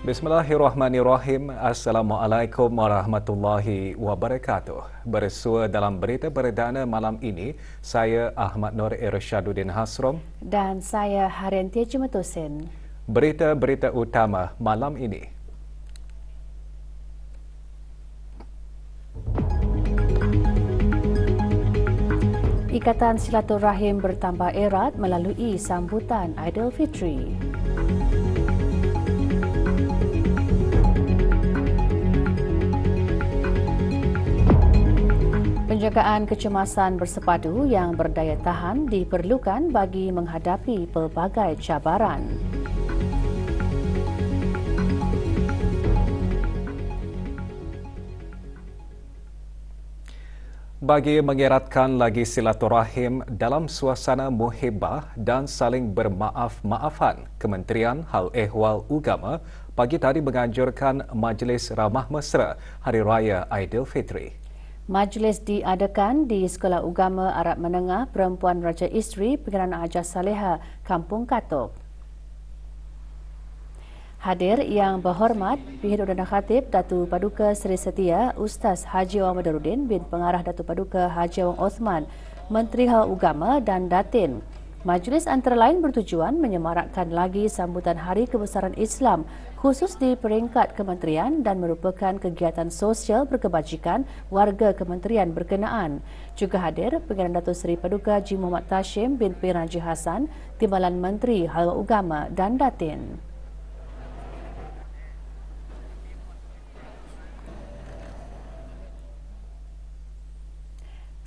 Bismillahirrahmanirrahim. Assalamualaikum warahmatullahi wabarakatuh. Bersua dalam berita perdana malam ini, saya Ahmad Nur Irsyaduddin Hasrom dan saya Hariantia Cimetosen. Berita-berita utama malam ini. Ikatan silaturahim bertambah erat melalui sambutan Aidilfitri. Penjagaan kecemasan bersepadu yang berdaya tahan diperlukan bagi menghadapi pelbagai cabaran. Bagi mengeratkan lagi silaturahim dalam suasana muhibah dan saling bermaaf-maafan, Kementerian Hal Ehwal Ugama pagi tadi menganjurkan Majlis Ramah Mesra Hari Raya Aidilfitri. Majlis diadakan di Sekolah Ugama Arab Menengah Perempuan Raja Isteri Pengeran Ajar Saleha, Kampung Katok. Hadir yang berhormat Pihak Perdana Khatib Datu Paduka Seri Setia Ustaz Haji Awang Madaruddin bin Pengarah Datu Paduka Haji Awang Osman, Menteri Hal Ugama dan Datin. Majlis antara lain bertujuan menyemarakkan lagi sambutan Hari Kebesaran Islam khusus di peringkat kementerian dan merupakan kegiatan sosial berkebajikan warga kementerian berkenaan. Juga hadir Pengeran Datuk Seri Paduka Haji Muhammad Tashim bin Pir Haji Hassan, Timbalan Menteri Hal Ugama dan Datin.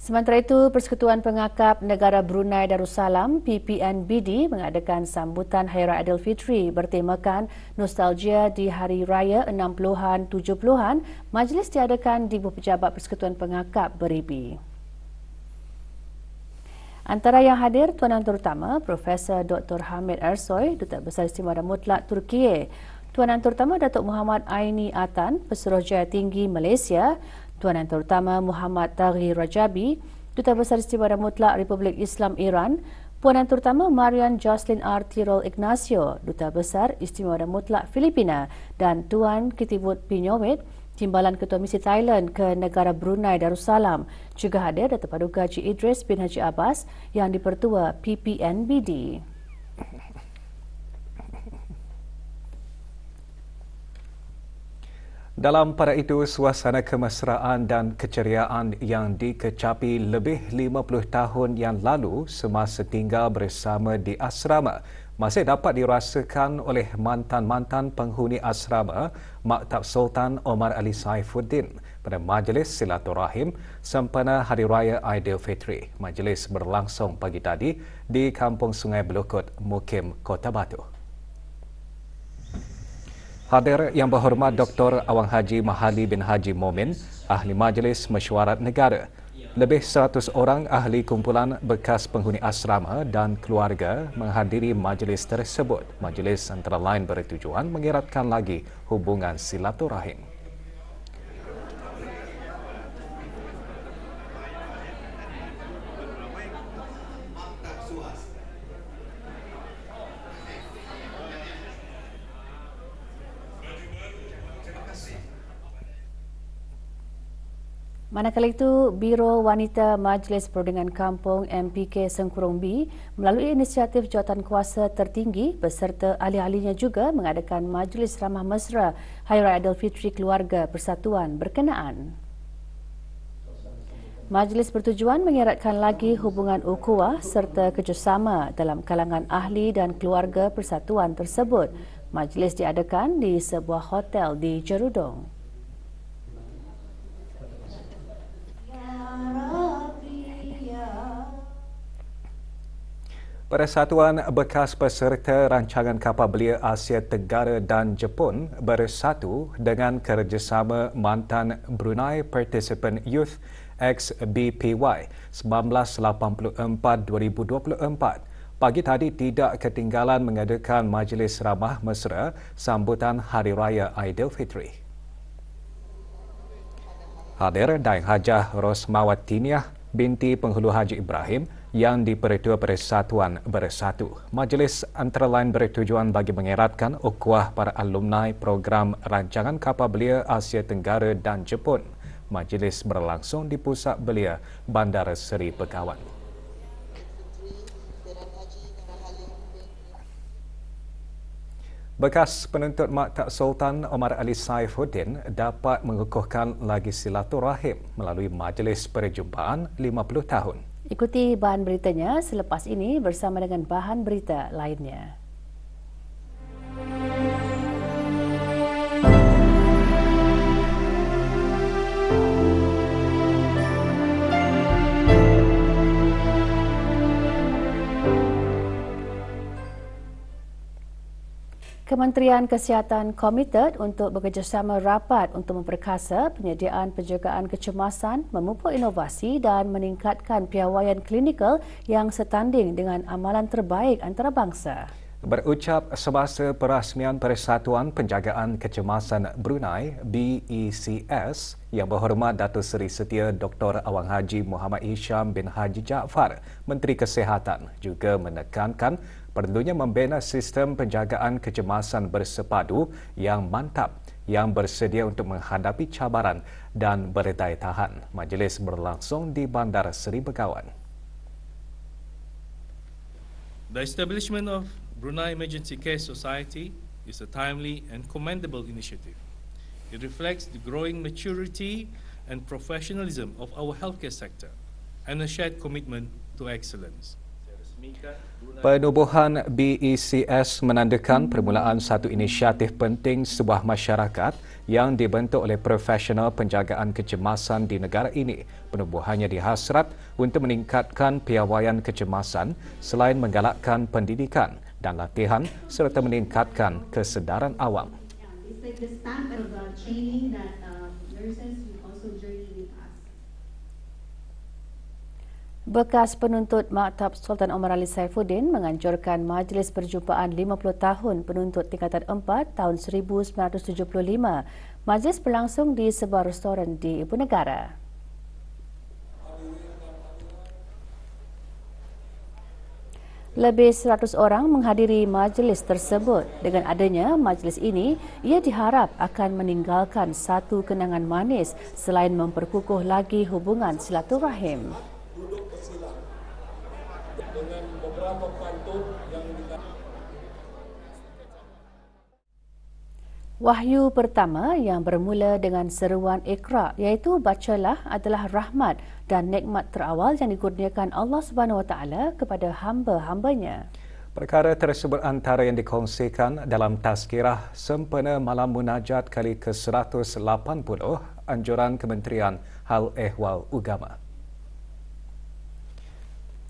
Sementara itu, Persekutuan Pengakap Negara Brunei Darussalam PPNBD mengadakan sambutan Hari Raya Aidilfitri bertemakan Nostalgia di Hari Raya 60-an 70-an. Majlis diadakan di bawah Pejabat Persekutuan Pengakap Beribi. Antara yang hadir Tuanan Terutama Profesor Dr. Hamid Ersoy, Duta Besar Istimewa Mutlak Turkiye, Tuanan Terutama Datuk Muhammad Aini Atan, Pesuruhjaya Tinggi Malaysia, Tuanan Terutama Muhammad Taghi Rajabi, Duta Besar Istimewa Mutlak Republik Islam Iran, Puanan Terutama Marian Jocelyn R. Tirol Ignacio, Duta Besar Istimewa Mutlak Filipina, dan Tuan Kitibut Pinyowit, Timbalan Ketua Misi Thailand ke Negara Brunei Darussalam. Juga hadir Datuk Paduka Haji Idris bin Haji Abbas yang dipertua PPNBD. Dalam pada itu, suasana kemesraan dan keceriaan yang dikecapi lebih 50 tahun yang lalu semasa tinggal bersama di asrama masih dapat dirasakan oleh mantan-mantan penghuni asrama Maktab Sultan Omar Ali Saifuddin pada Majlis Silaturahim sempena Hari Raya Aidilfitri. Majlis berlangsung pagi tadi di Kampung Sungai Belukut, Mukim, Kota Batu. Hadir yang berhormat Dr. Awang Haji Mahali bin Haji Momin, Ahli Majlis Mesyuarat Negara. Lebih 100 orang ahli kumpulan bekas penghuni asrama dan keluarga menghadiri majlis tersebut. Majlis antara lain bertujuan mengeratkan lagi hubungan silaturahim. Manakala itu, Biro Wanita Majlis Perundingan Kampung MPK Sengkurung B melalui inisiatif Jawatan Kuasa Tertinggi beserta ahli-ahlinya juga mengadakan Majlis Ramah Mesra Hari Raya Aidilfitri Keluarga Persatuan berkenaan. Majlis bertujuan mengeratkan lagi hubungan ukhuwah serta kerjasama dalam kalangan ahli dan keluarga persatuan tersebut. Majlis diadakan di sebuah hotel di Jerudong. Persatuan bekas peserta rancangan kapal belia Asia Tenggara dan Jepun bersatu dengan kerjasama mantan Brunei Participant Youth XBPY 1984-2024. Pagi tadi tidak ketinggalan mengadakan majlis ramah mesra sambutan Hari Raya Aidilfitri. Hadir Daeng Hajah Rosmawatiniah binti Penghulu Haji Ibrahim yang di-Pertua Persatuan Bersatu. Majlis antara lain bertujuan bagi mengeratkan ukhuwah para alumni program rancangan kapal belia Asia Tenggara dan Jepun. Majlis berlangsung di Pusat Belia Bandar Seri Begawan. Bekas penuntut Maktab Sultan Omar Ali Saifuddin dapat mengukuhkan lagi silaturahim melalui majlis perjumpaan 50 tahun. Ikuti bahan beritanya selepas ini bersama dengan bahan berita lainnya. Kementerian Kesihatan komited untuk bekerjasama rapat untuk memperkasa penyediaan penjagaan kecemasan, memupuk inovasi dan meningkatkan piawaian klinikal yang setanding dengan amalan terbaik antarabangsa. Berucap semasa perasmian Persatuan Penjagaan Kecemasan Brunei BECS yang berhormat Datuk Seri Setia Dr. Awang Haji Muhammad Hisham bin Haji Jaafar, Menteri Kesihatan juga menekankan perlunya membina sistem penjagaan kecemasan bersepadu yang mantap yang bersedia untuk menghadapi cabaran dan berdaya tahan. Majlis berlangsung di Bandar Seri Begawan. The establishment of Brunei Emergency Care Society is a timely and commendable initiative. It reflects the growing maturity and professionalism of our healthcare sector and a shared commitment to excellence. Penubuhan BECS menandakan permulaan satu inisiatif penting sebuah masyarakat yang dibentuk oleh profesional penjagaan kecemasan di negara ini. Penubuhannya dihasrat untuk meningkatkan piawaian kecemasan selain menggalakkan pendidikan dan latihan serta meningkatkan kesedaran awam. Bekas penuntut Maktab Sultan Omar Ali Saifuddin menganjurkan majlis perjumpaan 50 tahun penuntut tingkatan 4 tahun 1975. Majlis berlangsung di sebuah restoran di Ibu Negara. Lebih 100 orang menghadiri majlis tersebut. Dengan adanya majlis ini, ia diharap akan meninggalkan satu kenangan manis selain memperkukuh lagi hubungan silaturahim. Dengan beberapa pantun yang wahyu pertama yang bermula dengan seruan Iqra iaitu bacalah adalah rahmat dan nikmat terawal yang dikurniakan Allah Subhanahu Wa Taala kepada hamba-hambanya. Perkara tersebut antara yang dikongsikan dalam tazkirah sempena malam munajat kali ke-180 anjuran Kementerian Hal Ehwal Ugama.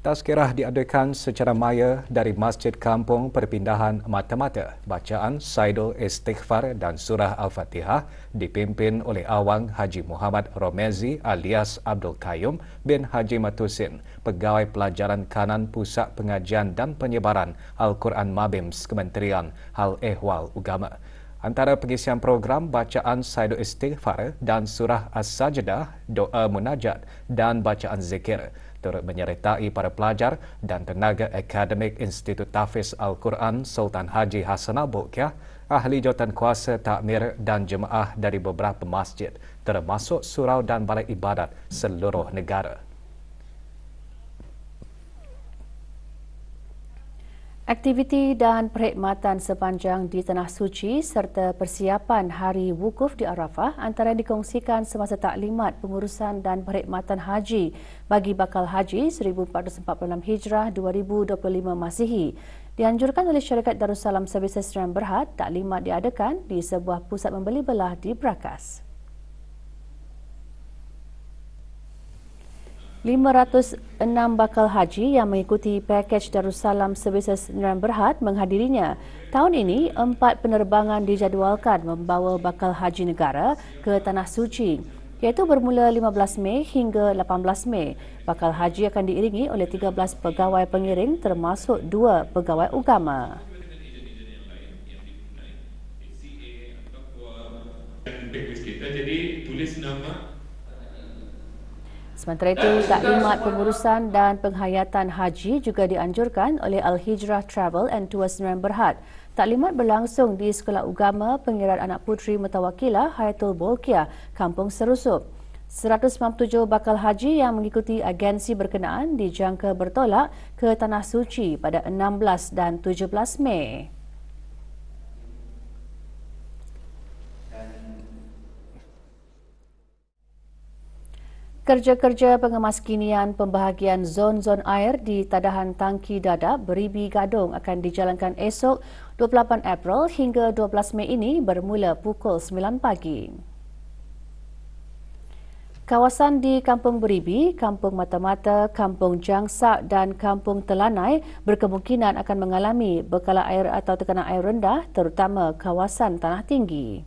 Tazkirah diadakan secara maya dari Masjid Kampung Perpindahan Mata-Mata. Bacaan Saidul Istighfar dan Surah Al-Fatihah dipimpin oleh Awang Haji Muhammad Romezi alias Abdul Qayyum bin Haji Matusin, Pegawai Pelajaran Kanan Pusat Pengajian dan Penyebaran Al-Quran Mabims Kementerian Hal Ehwal Ugama. Antara pengisian program bacaan Saidul Istighfar dan Surah As-Sajdah, doa munajat dan bacaan zikir turut menyertai para pelajar dan tenaga akademik Institut Tahfiz Al-Quran Sultan Haji Hassanal Bolkiah, ahli jawatan kuasa takmir dan jemaah dari beberapa masjid termasuk surau dan balai ibadat seluruh negara. Aktiviti dan perkhidmatan sepanjang di Tanah Suci serta persiapan Hari Wukuf di Arafah antara dikongsikan semasa taklimat pengurusan dan perkhidmatan haji bagi bakal haji 1446 Hijrah 2025 Masihi. Dianjurkan oleh syarikat Darussalam Services Sdn Berhad, taklimat diadakan di sebuah pusat membeli belah di Brakas. 506 bakal haji yang mengikuti pakej Darussalam Services Sdn Berhad menghadirinya. Tahun ini, 4 penerbangan dijadualkan membawa bakal haji negara ke Tanah Suci, iaitu bermula 15 Mei hingga 18 Mei. Bakal haji akan diiringi oleh 13 pegawai pengiring termasuk 2 pegawai agama. Jadi tulis nama. Sementara itu, taklimat pengurusan dan penghayatan haji juga dianjurkan oleh Al-Hijrah Travel and Tours Sdn Berhad. Taklimat berlangsung di Sekolah Agama Pengiraan Anak Puteri Mutawakilah Hayatul Bolkiah, Kampung Serusup. 197 bakal haji yang mengikuti agensi berkenaan dijangka bertolak ke Tanah Suci pada 16 dan 17 Mei. Kerja-kerja pengemaskinian pembahagian zon-zon air di Tadahan Tangki Dadap Beribi Gadong akan dijalankan esok 28 April hingga 12 Mei ini bermula pukul 9 pagi. Kawasan di Kampung Beribi, Kampung Mata-Mata, Kampung Jangsak dan Kampung Telanai berkemungkinan akan mengalami bekalan air atau tekanan air rendah terutama kawasan tanah tinggi.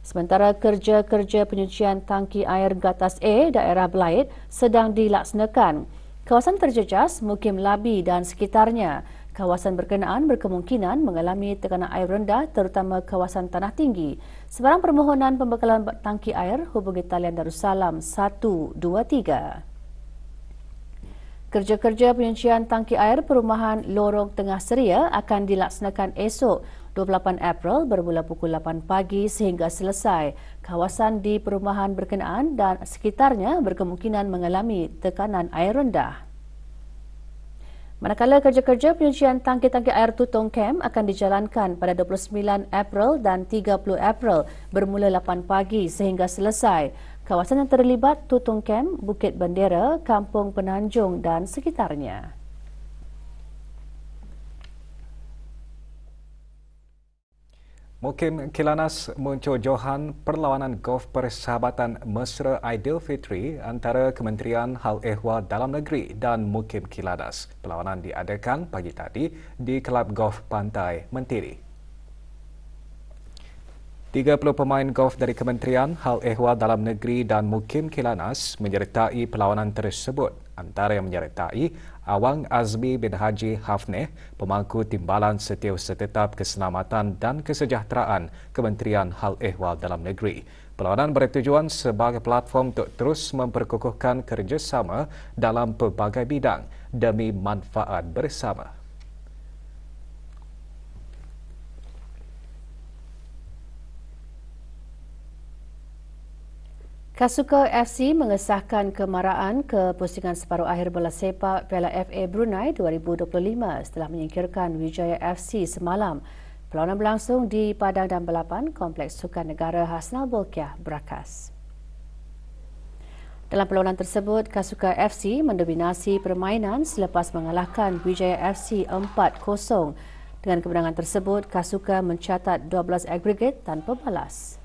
Sementara kerja-kerja penyucian tangki air Gatas A daerah Belait sedang dilaksanakan. Kawasan terjejas Mukim Labi dan sekitarnya. Kawasan berkenaan berkemungkinan mengalami tekanan air rendah terutama kawasan tanah tinggi. Sebarang permohonan pembekalan tangki air hubungi talian Darussalam 123. Kerja-kerja penyucian tangki air perumahan Lorong Tengah Seria akan dilaksanakan esok 28 April bermula pukul 8 pagi sehingga selesai. Kawasan di perumahan berkenaan dan sekitarnya berkemungkinan mengalami tekanan air rendah. Manakala kerja-kerja penyucian tangki-tangki air Tutong Camp akan dijalankan pada 29 April dan 30 April bermula 8 pagi sehingga selesai. Kawasan yang terlibat Tutong Camp, Bukit Bendera, Kampung Penanjung dan sekitarnya. Mukim Kilanas mencojohan perlawanan golf persahabatan Mesra Aidilfitri antara Kementerian Hal Ehwal Dalam Negeri dan Mukim Kilanas. Perlawanan diadakan pagi tadi di Kelab Golf Pantai Mentiri. 30 pemain golf dari Kementerian Hal Ehwal Dalam Negeri dan Mukim Kilanas menyertai perlawanan tersebut. Antara yang menyertai Awang Azmi bin Haji Hafneh, pemangku Timbalan Setiausaha Tetap Keselamatan dan Kesejahteraan Kementerian Hal Ehwal Dalam Negeri. Perlawanan bertujuan sebagai platform untuk terus memperkukuhkan kerjasama dalam pelbagai bidang demi manfaat bersama. Kasuka FC mengesahkan kemaraan ke pusingan separuh akhir bola sepak Piala FA Brunei 2025 setelah menyingkirkan Wijaya FC semalam. Perlawanan berlangsung di Padang dan Balapan Kompleks Sukan Negara Hasnal Bolkiah, Berakas. Dalam perlawanan tersebut, Kasuka FC mendominasi permainan selepas mengalahkan Wijaya FC 4-0. Dengan kemenangan tersebut, Kasuka mencatat 12 agregat tanpa balas.